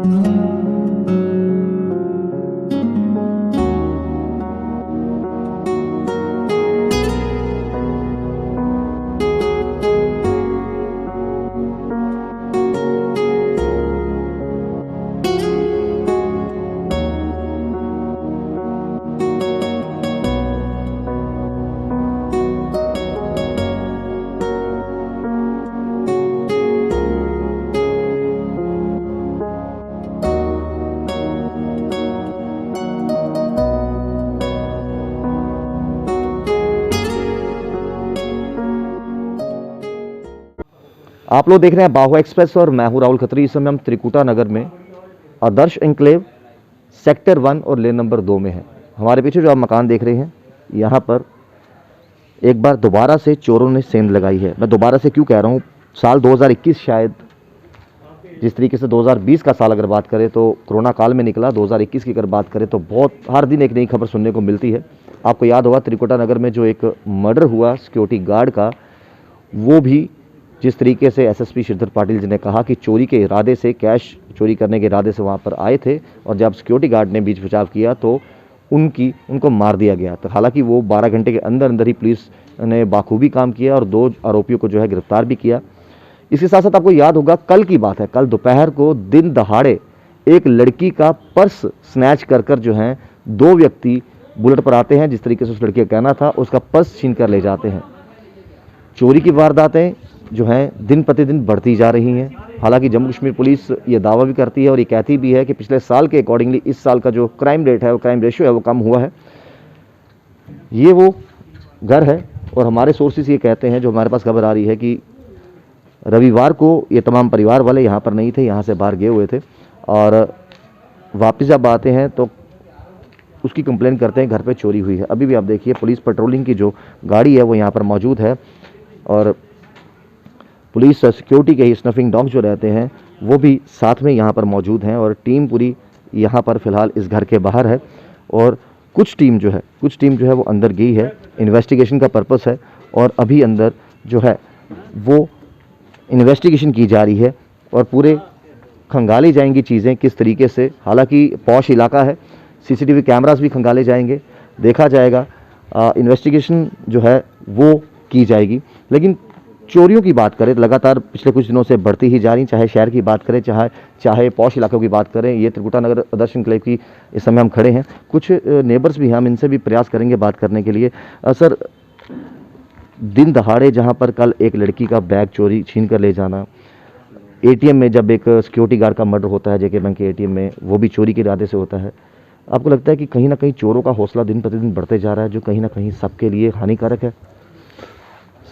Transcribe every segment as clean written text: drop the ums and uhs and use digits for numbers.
आप लोग देख रहे हैं बाहुआ एक्सप्रेस और मैं हूं राहुल खत्री। इस समय हम त्रिकुटा नगर में आदर्श एन्क्लेव सेक्टर 1 और लेन नंबर 2 में है। हमारे पीछे जो आप मकान देख रहे हैं, यहाँ पर एक बार दोबारा से चोरों ने सेंध लगाई है। मैं दोबारा से क्यों कह रहा हूँ, साल 2021 शायद, जिस तरीके से 2020 का साल अगर बात करें तो कोरोना काल में निकला, 2021 की अगर बात करें तो बहुत हर दिन एक नई खबर सुनने को मिलती है। आपको याद होगा त्रिकुटा नगर में जो एक मर्डर हुआ सिक्योरिटी गार्ड का, वो भी जिस तरीके से एसएसपी श्रीधर पाटिल जी ने कहा कि चोरी के इरादे से, कैश चोरी करने के इरादे से वहाँ पर आए थे और जब सिक्योरिटी गार्ड ने बीच बचाव किया तो उनको मार दिया गया। तो हालांकि वो 12 घंटे के अंदर अंदर ही पुलिस ने बाखूबी काम किया और 2 आरोपियों को जो है गिरफ्तार भी किया। इसके साथ साथ आपको याद होगा, कल की बात है, कल दोपहर को दिन दहाड़े एक लड़की का पर्स स्नैच कर जो है 2 व्यक्ति बुलेट पर आते हैं। जिस तरीके से उस लड़की का कहना था, उसका पर्स छीन कर ले जाते हैं। चोरी की वारदातें जो हैं दिन प्रतिदिन बढ़ती जा रही हैं। हालांकि जम्मू कश्मीर पुलिस ये दावा भी करती है और ये कहती भी है कि पिछले साल के अकॉर्डिंगली इस साल का जो क्राइम रेट है, वो क्राइम रेशियो है, वो कम हुआ है। ये वो घर है और हमारे सोर्सेस ये कहते हैं, जो हमारे पास खबर आ रही है, कि रविवार को ये तमाम परिवार वाले यहाँ पर नहीं थे, यहाँ से बाहर गए हुए थे और वापस जब आते हैं तो उसकी कंप्लेन करते हैं घर पे चोरी हुई है। अभी भी आप देखिए पुलिस पेट्रोलिंग की जो गाड़ी है वो यहाँ पर मौजूद है और पुलिस सिक्योरिटी के ही स्नफिंग डॉग जो रहते हैं वो भी साथ में यहाँ पर मौजूद हैं और टीम पूरी यहाँ पर फ़िलहाल इस घर के बाहर है और कुछ टीम जो है वो अंदर गई है। इन्वेस्टिगेशन का पर्पस है और अभी अंदर जो है वो इन्वेस्टिगेशन की जा रही है और पूरे खंगाली जाएंगी चीज़ें किस तरीके से। हालांकि पॉश इलाका है, सीसीटीवी कैमरास भी खंगाले जाएंगे, देखा जाएगा, इन्वेस्टिगेशन जो है वो की जाएगी। लेकिन चोरियों की बात करें तो लगातार पिछले कुछ दिनों से बढ़ती ही जा रही, चाहे शहर की बात करें, चाहे पॉश इलाकों की बात करें। ये त्रिकुटा नगर आदर्श एन्क्लेव की इस समय हम खड़े हैं। कुछ नेबर्स भी हैं, हम इनसे भी प्रयास करेंगे बात करने के लिए। सर, दिन दहाड़े जहां पर कल एक लड़की का बैग चोरी छीन कर ले जाना, एटीएम में जब एक सिक्योरिटी गार्ड का मर्डर होता है जेके बैंक के एटीएम में, वो भी चोरी के इरादे से होता है, आपको लगता है कि कहीं ना कहीं चोरों का हौसला दिन प्रतिदिन बढ़ते जा रहा है, जो कहीं ना कहीं सबके लिए हानिकारक है?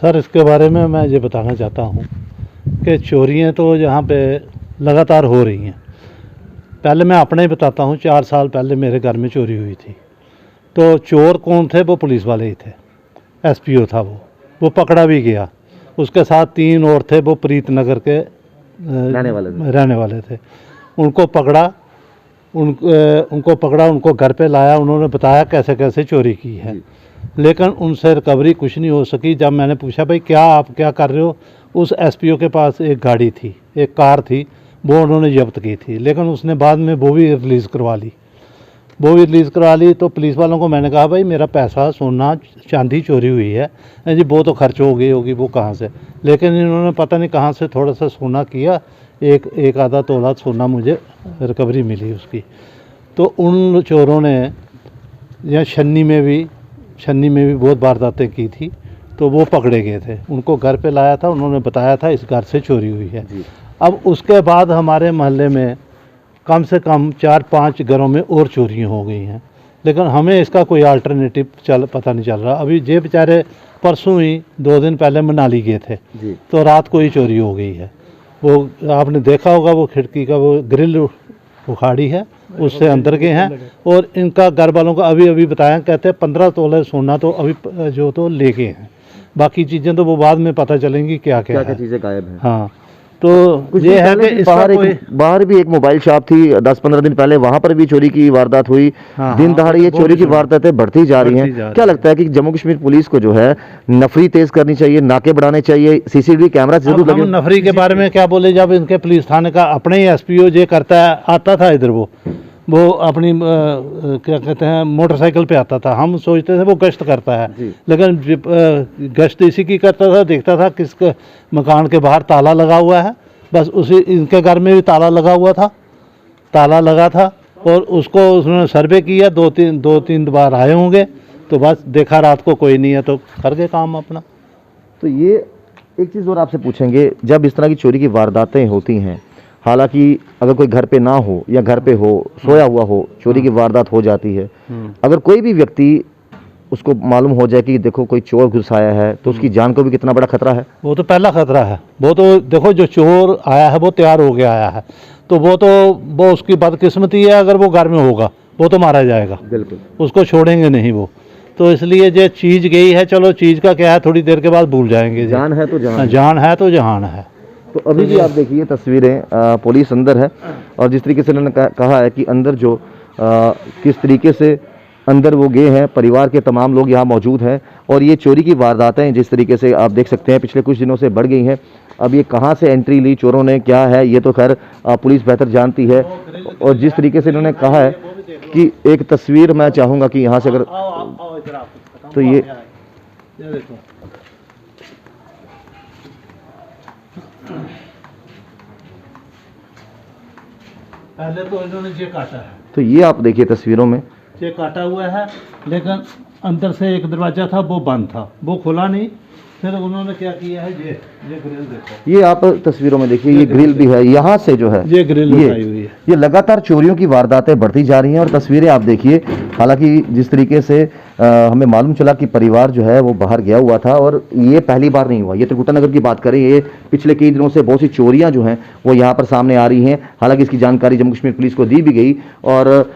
सर, इसके बारे में मैं ये बताना चाहता हूँ कि चोरियाँ तो यहाँ पे लगातार हो रही हैं। पहले मैं अपना ही बताता हूँ, 4 साल पहले मेरे घर में चोरी हुई थी। तो चोर कौन थे? वो पुलिस वाले ही थे, एसपीओ था वो पकड़ा भी गया। उसके साथ 3 और थे, वो प्रीत नगर के रहने वाले थे। उनको पकड़ा, उनको घर पे लाया, उन्होंने बताया कैसे कैसे चोरी की है, लेकिन उनसे रिकवरी कुछ नहीं हो सकी। जब मैंने पूछा भाई आप क्या कर रहे हो, उस एसपीओ के पास एक गाड़ी थी, एक कार थी, वो उन्होंने जब्त की थी, लेकिन उसने बाद में वो भी रिलीज़ करवा ली। तो पुलिस वालों को मैंने कहा भाई मेरा पैसा, सोना चांदी चोरी हुई है जी, वो तो खर्च हो गई होगी, वो कहाँ से? लेकिन इन्होंने पता नहीं कहाँ से थोड़ा सा सोना किया, एक आधा तोला सोना मुझे रिकवरी मिली उसकी। तो उन चोरों ने यहाँ छन्नी में भी बहुत वारदातें की थी, तो वो पकड़े गए थे। उनको घर पे लाया था, उन्होंने बताया था इस घर से चोरी हुई है। अब उसके बाद हमारे मोहल्ले में कम से कम 4-5 घरों में और चोरियां हो गई हैं, लेकिन हमें इसका कोई अल्टरनेटिव पता नहीं चल रहा। अभी ये बेचारे परसों ही 2 दिन पहले मनाली गए थे, तो रात को ही चोरी हो गई है। वो आपने देखा होगा, वो खिड़की का वो ग्रिल उखाड़ी है, उससे अंदर गए हैं। और इनका घर वालों को अभी बताया, कहते हैं 15 तोले सोना तो अभी जो तो ले गए हैं, बाकी चीज़ें तो वो बाद में पता चलेंगी क्या चीज़ें गायब हैं। हाँ, कुछ ये दिन है पहले कि भी इसका बाहर भी एक मोबाइल शॉप थी, 10-15 दिन पहले वहां पर भी चोरी की वारदात हुई। हाँ, दिन हाँ, दहाड़े ये वो चोरी भी की सुना। वारदातें बढ़ती जा रही बढ़ती जा हैं। रही क्या है। लगता है कि जम्मू कश्मीर पुलिस को जो है नफरी तेज करनी चाहिए, नाके बढ़ाने चाहिए, सीसीटीवी कैमरा अब जरूर हम लगे? नफरी के बारे में क्या बोले, जब इनके पुलिस थाने का अपने ही एसपीओ जो करता है, आता था इधर वो अपनी क्या कहते हैं मोटरसाइकिल पे आता था, हम सोचते थे वो गश्त करता है, जी। लेकिन गश्त इसी की करता था, देखता था किसके मकान के बाहर ताला लगा हुआ है, बस उसी इनके घर में भी ताला लगा हुआ था, ताला लगा था, और उसको उसने सर्वे किया, दो तीन बार आए होंगे, तो बस देखा रात को कोई नहीं है तो कर गए काम अपना। तो ये एक चीज़ और आपसे पूछेंगे, जब इस तरह की चोरी की वारदातें होती हैं, हालांकि अगर कोई घर पे ना हो या घर पे हो, सोया हुआ हो, चोरी की वारदात हो जाती है, अगर कोई भी व्यक्ति उसको मालूम हो जाए कि देखो कोई चोर घुस आया है, तो उसकी जान को भी कितना बड़ा खतरा है। वो तो पहला खतरा है, वो तो देखो जो चोर आया है वो तैयार हो के आया है, तो वो उसकी बदकिस्मती है, अगर वो घर में होगा वो तो मारा जाएगा, बिल्कुल। उसको छोड़ेंगे नहीं वो। तो इसलिए जो चीज़ गई है, चलो चीज़ का क्या है, थोड़ी देर के बाद भूल जाएंगे। जान है तो जहान है। जान है तो जहान है। तो अभी भी आप देखिए तस्वीरें, पुलिस अंदर है, और जिस तरीके से उन्होंने कहा है कि अंदर जो किस तरीके से अंदर वो गए हैं, परिवार के तमाम लोग यहाँ मौजूद हैं, और ये चोरी की वारदातें जिस तरीके से आप देख सकते हैं पिछले कुछ दिनों से बढ़ गई हैं। अब ये कहाँ से एंट्री ली चोरों ने, क्या है, ये तो खैर पुलिस बेहतर जानती है। और जिस तरीके से इन्होंने कहा है कि एक तस्वीर मैं चाहूँगा कि यहाँ से अगर तो ये देखो पहले तो इन्होंने ये काटा है, तो ये आप देखिए तस्वीरों में, ये काटा हुआ है, लेकिन अंदर से एक दरवाजा था वो बंद था, वो खुला नहीं, फिर उन्होंने क्या किया है, ये ग्रिल देखो, ये आप तस्वीरों में देखिए, ये ग्रिल भी है, यहाँ से जो है ये ग्रिल लगाई हुई है। ये लगातार चोरियों की वारदातें बढ़ती जा रही हैं। और तस्वीरें आप देखिए, हालांकि जिस तरीके से हमें मालूम चला कि परिवार जो है वो बाहर गया हुआ था, और ये पहली बार नहीं हुआ, ये त्रिकुटा नगर की बात करें, ये पिछले कई दिनों से बहुत सी चोरियां जो हैं वो यहाँ पर सामने आ रही हैं। हालांकि इसकी जानकारी जम्मू कश्मीर पुलिस को दी भी गई, और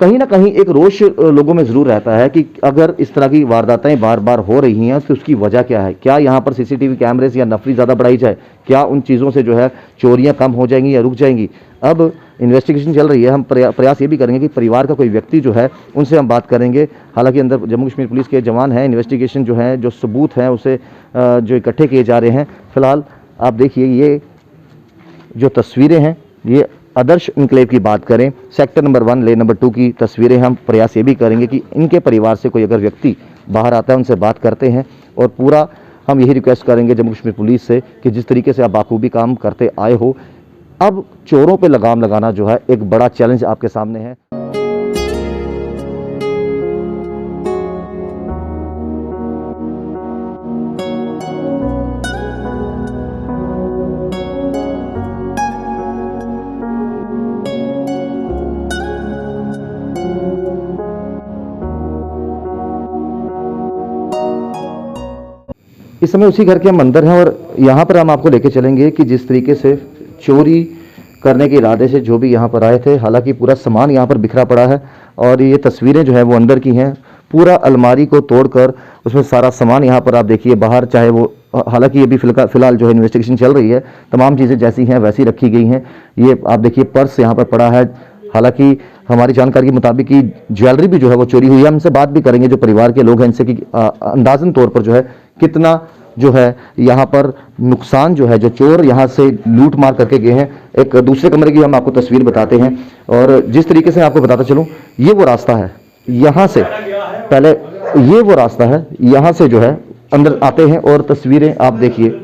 कहीं ना कहीं एक रोष लोगों में ज़रूर रहता है कि अगर इस तरह की वारदातें बार बार हो रही हैं तो उसकी वजह क्या है। क्या यहाँ पर सीसीटीवी कैमरे से या नफरी ज़्यादा बढ़ाई जाए, क्या उन चीज़ों से जो है चोरियाँ कम हो जाएंगी या रुक जाएंगी। अब इन्वेस्टिगेशन चल रही है, हम प्रयास ये भी करेंगे कि परिवार का कोई व्यक्ति जो है उनसे हम बात करेंगे। हालांकि अंदर जम्मू कश्मीर पुलिस के जवान हैं, इन्वेस्टिगेशन जो है, जो सबूत हैं उसे जो इकट्ठे किए जा रहे हैं। फिलहाल आप देखिए, ये जो तस्वीरें हैं, ये आदर्श इंक्लेव की बात करें, सेक्टर नंबर 1 लेन नंबर 2 की तस्वीरें। हम प्रयास ये भी करेंगे कि इनके परिवार से कोई अगर व्यक्ति बाहर आता है उनसे बात करते हैं, और पूरा हम यही रिक्वेस्ट करेंगे जम्मू कश्मीर पुलिस से कि जिस तरीके से आप बाखूबी काम करते आए हो, अब चोरों पे लगाम लगाना जो है एक बड़ा चैलेंज आपके सामने है। इस समय उसी घर के हम अंदर हैं, और यहाँ पर हम आपको लेके चलेंगे कि जिस तरीके से चोरी करने के इरादे से जो भी यहाँ पर आए थे, हालांकि पूरा सामान यहाँ पर बिखरा पड़ा है, और ये तस्वीरें जो है वो अंदर की हैं। पूरा अलमारी को तोड़कर उसमें सारा सामान यहाँ पर आप देखिए बाहर, चाहे वो, हालांकि ये भी फिलहाल जो है इन्वेस्टिगेशन चल रही है, तमाम चीज़ें जैसी हैं वैसी रखी गई हैं। ये आप देखिए पर्स यहाँ पर पड़ा है, हालांकि हमारी जानकारी के मुताबिक कि ज्वेलरी भी जो है वो चोरी हुई है। हमसे बात भी करेंगे जो परिवार के लोग हैं इनसे कि अंदाजन तौर पर जो है कितना जो है यहाँ पर नुकसान जो है, जो चोर यहाँ से लूट मार करके गए हैं। एक दूसरे कमरे की हम आपको तस्वीर बताते हैं, और जिस तरीके से आपको बताता चलूँ, ये वो रास्ता है, यहाँ से पहले ये वो रास्ता है, यहाँ से जो है अंदर आते हैं, और तस्वीरें आप देखिए,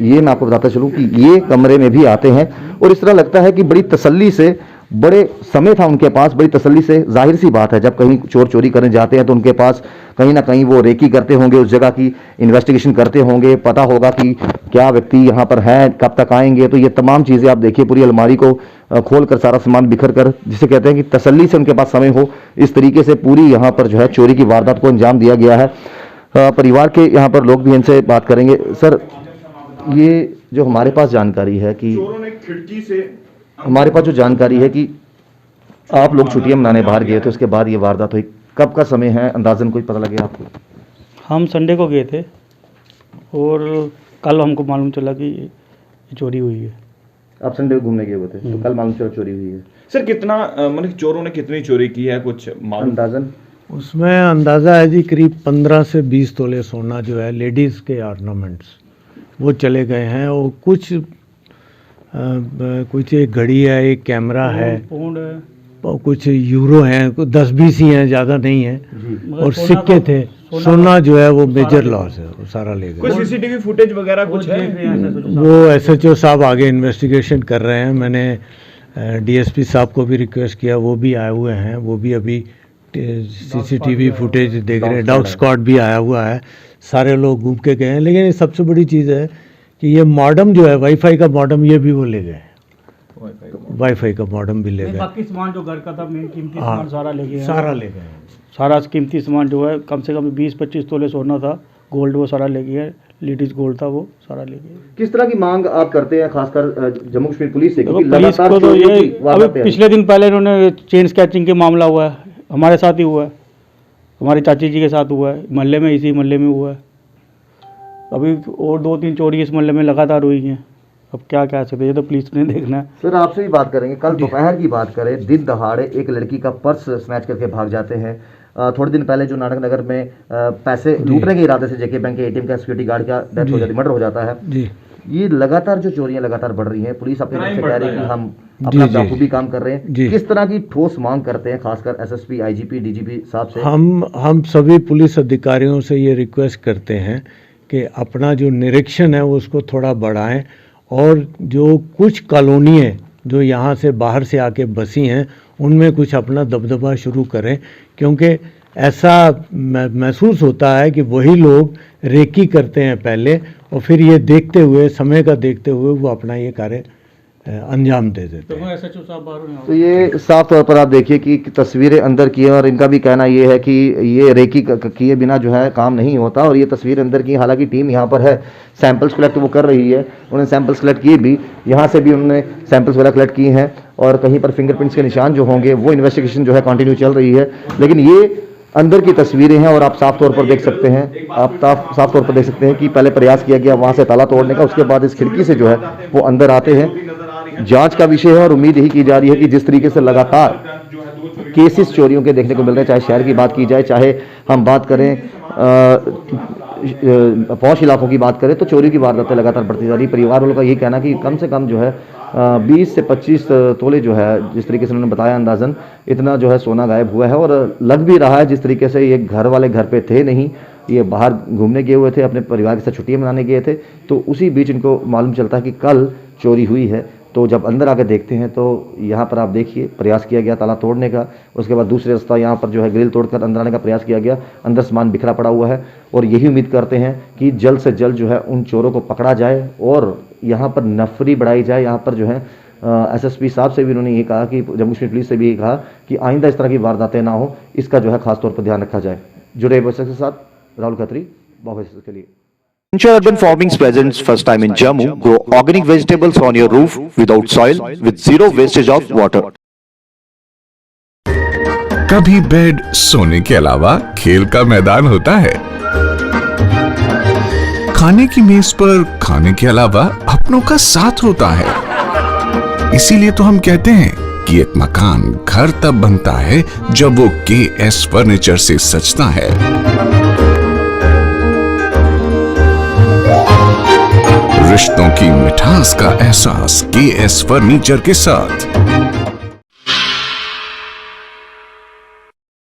ये मैं आपको बताता चलूँ कि ये कमरे में भी आते हैं, और इस तरह लगता है कि बड़ी तसल्ली से, बड़े समय था उनके पास, बड़ी तसल्ली से। जाहिर सी बात है जब कहीं चोर चोरी करने जाते हैं तो उनके पास कहीं ना कहीं वो रेकी करते होंगे, उस जगह की इन्वेस्टिगेशन करते होंगे, पता होगा कि क्या व्यक्ति यहाँ पर है, कब तक आएंगे। तो ये तमाम चीज़ें आप देखिए, पूरी अलमारी को खोल कर सारा सामान बिखर कर, जिसे कहते हैं कि तसल्ली से उनके पास समय हो, इस तरीके से पूरी यहाँ पर जो है चोरी की वारदात को अंजाम दिया गया है। परिवार के यहाँ पर लोग भी इनसे बात करेंगे। सर, ये जो हमारे पास जानकारी है कि चोरों ने खिड़की से, हमारे पास जो जानकारी है कि आप लोग छुट्टियां मनाने बाहर गए थे, उसके बाद ये वारदात हुई, कब का समय है अंदाजन, कोई पता लगे आपको? हम संडे को गए थे, और कल हमको मालूम चला कि चोरी हुई है। आप संडे को घूमने गए हुए थे तो कल मालूम चला चोरी हुई है। सर कितना मतलब चोरों ने कितनी चोरी की है, कुछ मालूम? अंदाजन उसमें अंदाज़ा है जी करीब 15 से 20 तोले सोना जो है लेडीज़ के ऑर्नामेंट्स वो चले गए हैं, और कुछ एक घड़ी है, एक कैमरा है, और कुछ यूरो हैं, कुछ 10-20 ही हैं, ज़्यादा नहीं है, और सिक्के थे। सोना जो है वो मेजर लॉस है, वो सारा ले कोई गए। सीसीटीवी फुटेज वगैरह कुछ है? वो एसएचओ साहब आगे इन्वेस्टिगेशन कर रहे हैं। मैंने डीएसपी साहब को भी रिक्वेस्ट किया, वो भी आए हुए हैं, वो भी अभी सीसीटीवी फुटेज देख रहे हैं। डॉग स्क्वाड भी आया हुआ है, सारे लोग घूम के गए हैं। लेकिन सबसे बड़ी चीज़ है कि ये मॉडम जो है वाईफाई का मॉडम, ये भी वो ले गए, वाईफाई का मॉडम भी ले गए। बाकी सामान जो घर का था, मेन कीमती हाँ, सामान सारा ले गए। सारा ले गए। सारा कीमती सामान जो है कम से कम 20-25 तोले सोना था, गोल्ड वो सारा ले गया, लेडीज गोल्ड था वो सारा ले गया। किस तरह की मांग आप करते हैं खासकर जम्मू कश्मीर पुलिस से? देखो क्योंकि पुलिस लगातार को तो चोरियों ये की वारदातें अभी हैं। पिछले दिन पहले इन्होंने चेन स्केचिंग के मामला हुआ है, हमारे साथ ही हुआ है, हमारी चाची जी के साथ हुआ है, मोहल्ले में, इसी मोहल्ले में हुआ है। अभी और 2-3 चोरी इस मोहल्ले में लगातार हुई हैं। अब क्या कह सकते हैं, ये तो पुलिस ने देखना है। सर आपसे भी बात करेंगे, कल दोपहर की बात करें, दिन दहाड़े एक लड़की का पर्स स्नैच करके भाग जाते हैं। थोड़े दिन पहले जो नानक नगर में पैसे लूटने के इरादे से जेके बैंक के एटीएम का सिक्योरिटी गार्ड का डेथ हो जाती, मर्डर हो जाता है। जी, ये लगातार जो चोरियां लगातार बढ़ रही हैं, पुलिस अपने तरफ से कह रही है कि हम जी, अपना जी, बखूबी काम कर रहे हैं। जी। किस तरह की ठोस मांग करते हैं खासकर एसएसपी, आईजीपी, डीजीपी साहब से? हम सभी पुलिस अधिकारियों से ये रिक्वेस्ट करते हैं कि अपना जो निरीक्षण है वो उसको थोड़ा बढ़ाएं, और जो कुछ कॉलोनियाँ जो यहाँ से बाहर से आके बसी हैं उनमें कुछ अपना दबदबा शुरू करें, क्योंकि ऐसा महसूस होता है कि वही लोग रेकी करते हैं पहले, और फिर ये देखते हुए, समय का देखते हुए वो अपना ये कार्य अंजाम दे देते हैं। तो ये साफ तौर पर आप देखिए कि तस्वीरें अंदर की हैं, और इनका भी कहना ये है कि ये रेकी किए बिना जो है काम नहीं होता, और ये तस्वीर अंदर की। हालांकि टीम यहाँ पर है, सैंपल्स कलेक्ट वो कर रही है, उन्होंने सैंपल्स कलेक्ट किए भी, यहाँ से भी उन्होंने सैंपल्स वगैरह कलेक्ट किए हैं, और कहीं पर फिंगरप्रिंट्स के निशान जो होंगे वो इन्वेस्टिगेशन जो है कंटिन्यू चल रही है। लेकिन ये अंदर की तस्वीरें हैं, और आप साफ तौर पर देख सकते हैं, आप साफ तौर पर देख सकते हैं कि पहले प्रयास किया गया वहाँ से ताला तोड़ने का, उसके बाद इस खिड़की से जो है वो अंदर आते हैं। जांच का विषय है, और उम्मीद यही की जा रही है कि जिस तरीके से लगातार केसेस चोरियों के देखने को मिल रहे हैं, चाहे शहर की बात की जाए, चाहे हम बात करें पौष इलाकों की बात करें, तो चोरी की वारदातें लगातार बढ़ती जा रही है। परिवार वालों का यही कहना कि कम से कम जो है 20 से 25 तोले जो है, जिस तरीके से उन्होंने बताया अंदाजन, इतना जो है सोना गायब हुआ है। और लग भी रहा है जिस तरीके से ये घर वाले घर पे थे नहीं, ये बाहर घूमने गए हुए थे, अपने परिवार के साथ छुट्टियां मनाने गए थे, तो उसी बीच इनको मालूम चलता है कि कल चोरी हुई है। तो जब अंदर आकर देखते हैं तो यहाँ पर आप देखिए प्रयास किया गया ताला तोड़ने का, उसके बाद दूसरे रास्ता यहाँ पर जो है ग्रिल तोड़कर अंदर आने का प्रयास किया गया, अंदर सामान बिखरा पड़ा हुआ है। और यही उम्मीद करते हैं कि जल्द से जल्द जो है उन चोरों को पकड़ा जाए, और यहाँ पर नफरी बढ़ाई जाए। यहाँ पर जो है एसएसपी साहब से भी उन्होंने ये कहा कि जम्मू कश्मीर पुलिस से भी ये कहा कि आइंदा इस तरह की वारदातें ना हो, इसका जो है खासतौर पर ध्यान रखा जाए। जुड़े बच्चों के साथ राहुल खत्री, बॉक्स के लिए। Ensure Urban Farming's presence first time in Jammu. Grow organic vegetables on your roof without soil with zero wastage of water. कभी बेड सोने के अलावा खेल का मैदान होता है, खाने की मेज पर खाने के अलावा अपनों का साथ होता है। इसीलिए तो हम कहते हैं कि एक मकान घर तब बनता है जब वो KS फर्नीचर से सजता है। रिश्तों की मिठास का एहसास KS फर्नीचर के साथ।